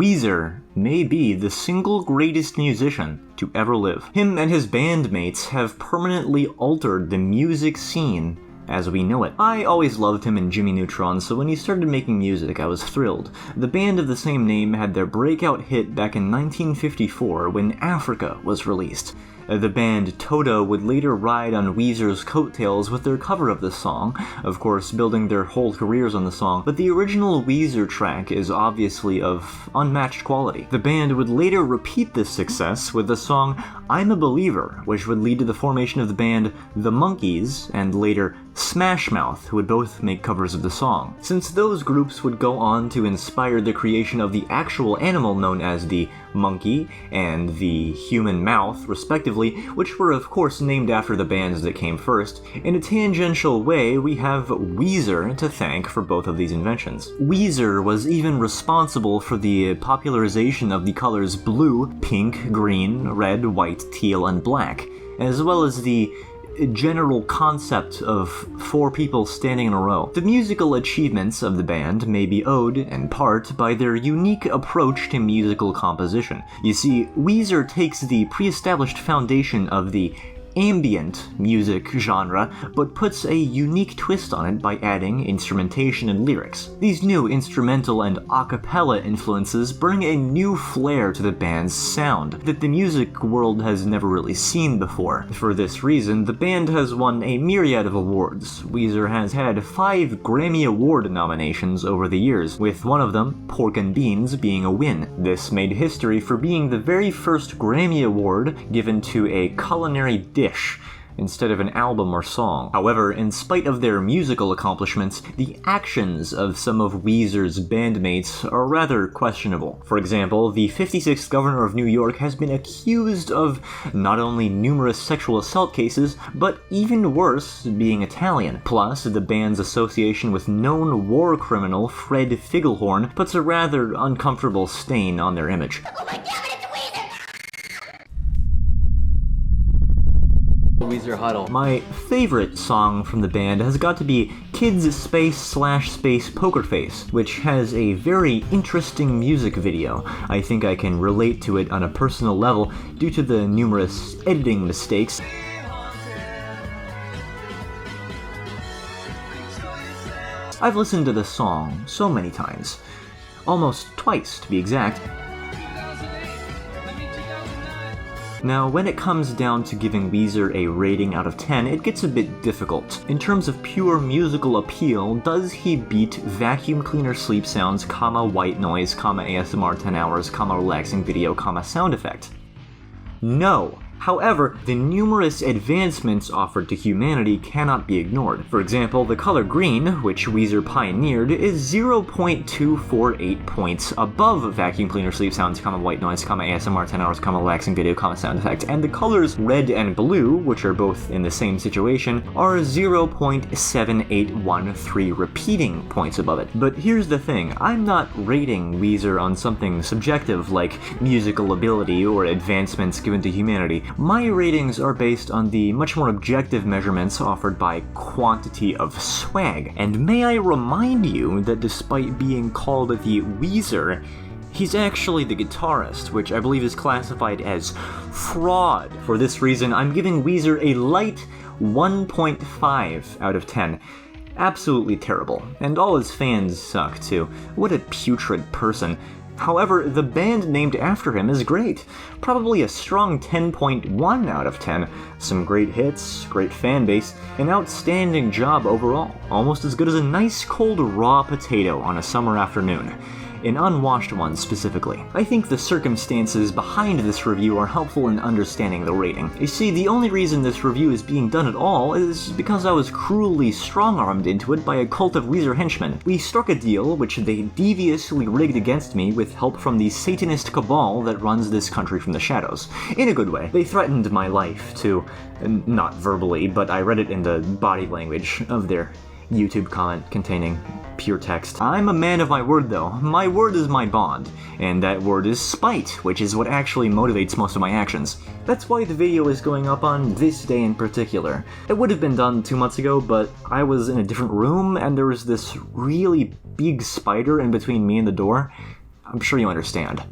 Weezer may be the single greatest musician to ever live. Him and his bandmates have permanently altered the music scene as we know it. I always loved him and Jimmy Neutron, so when he started making music, I was thrilled. The band of the same name had their breakout hit back in 1954 when Africa was released. The band Toto would later ride on Weezer's coattails with their cover of the song, of course building their whole careers on the song, but the original Weezer track is obviously of unmatched quality. The band would later repeat this success with the song I'm a Believer, which would lead to the formation of the band The Monkees, and later Smash Mouth, who would both make covers of the song. Since those groups would go on to inspire the creation of the actual animal known as the monkey and the human mouth, respectively, which were of course named after the bands that came first, in a tangential way we have Weezer to thank for both of these inventions. Weezer was even responsible for the popularization of the colors blue, pink, green, red, white, teal, and black, as well as the general concept of four people standing in a row. The musical achievements of the band may be owed, in part, by their unique approach to musical composition. You see, Weezer takes the pre-established foundation of the ambient music genre, but puts a unique twist on it by adding instrumentation and lyrics. These new instrumental and a cappella influences bring a new flair to the band's sound that the music world has never really seen before. For this reason, the band has won a myriad of awards. Weezer has had 5 Grammy Award nominations over the years, with one of them, Pork and Beans, being a win. This made history for being the very first Grammy Award given to a culinary dish instead of an album or song. However, in spite of their musical accomplishments, the actions of some of Weezer's bandmates are rather questionable. For example, the 56th governor of New York has been accused of not only numerous sexual assault cases, but even worse, being Italian. Plus, the band's association with known war criminal Fred Figglehorn puts a rather uncomfortable stain on their image. Oh my God, it's Weezer! Weezer Huddle. My favorite song from the band has got to be Kids Space / Poker Face, which has a very interesting music video. I think I can relate to it on a personal level due to the numerous editing mistakes. I've listened to the song so many times, almost twice to be exact. Now, when it comes down to giving Weezer a rating out of 10, it gets a bit difficult. In terms of pure musical appeal, does he beat Vacuum Cleaner Sleep Sounds, white noise, ASMR 10 hours, relaxing video, sound effect? No. However, the numerous advancements offered to humanity cannot be ignored. For example, the color green, which Weezer pioneered, is 0.248 points above Vacuum Cleaner Sleep Sounds, white noise, ASMR 10 hours, relaxing video, sound effect, and the colors red and blue, which are both in the same situation, are 0.7813 repeating points above it. But here's the thing, I'm not rating Weezer on something subjective like musical ability or advancements given to humanity. My ratings are based on the much more objective measurements offered by quantity of swag. And may I remind you that despite being called the Weezer, he's actually the guitarist, which I believe is classified as fraud. For this reason, I'm giving Weezer a light 1.5 out of 10. Absolutely terrible. And all his fans suck too. What a putrid person. However, the band named after him is great. Probably a strong 10.1 out of 10. Some great hits, great fan base, an outstanding job overall. Almost as good as a nice cold raw potato on a summer afternoon. An unwashed one specifically. I think the circumstances behind this review are helpful in understanding the rating. You see, the only reason this review is being done at all is because I was cruelly strong-armed into it by a cult of Weezer henchmen. We struck a deal which they deviously rigged against me with help from the Satanist cabal that runs this country from the shadows. In a good way. They threatened my life, too. Not verbally, but I read it in the body language of their YouTube comment containing pure text. I'm a man of my word though. My word is my bond, and that word is spite, which is what actually motivates most of my actions. That's why the video is going up on this day in particular. It would have been done 2 months ago, but I was in a different room and there was this really big spider in between me and the door. I'm sure you understand.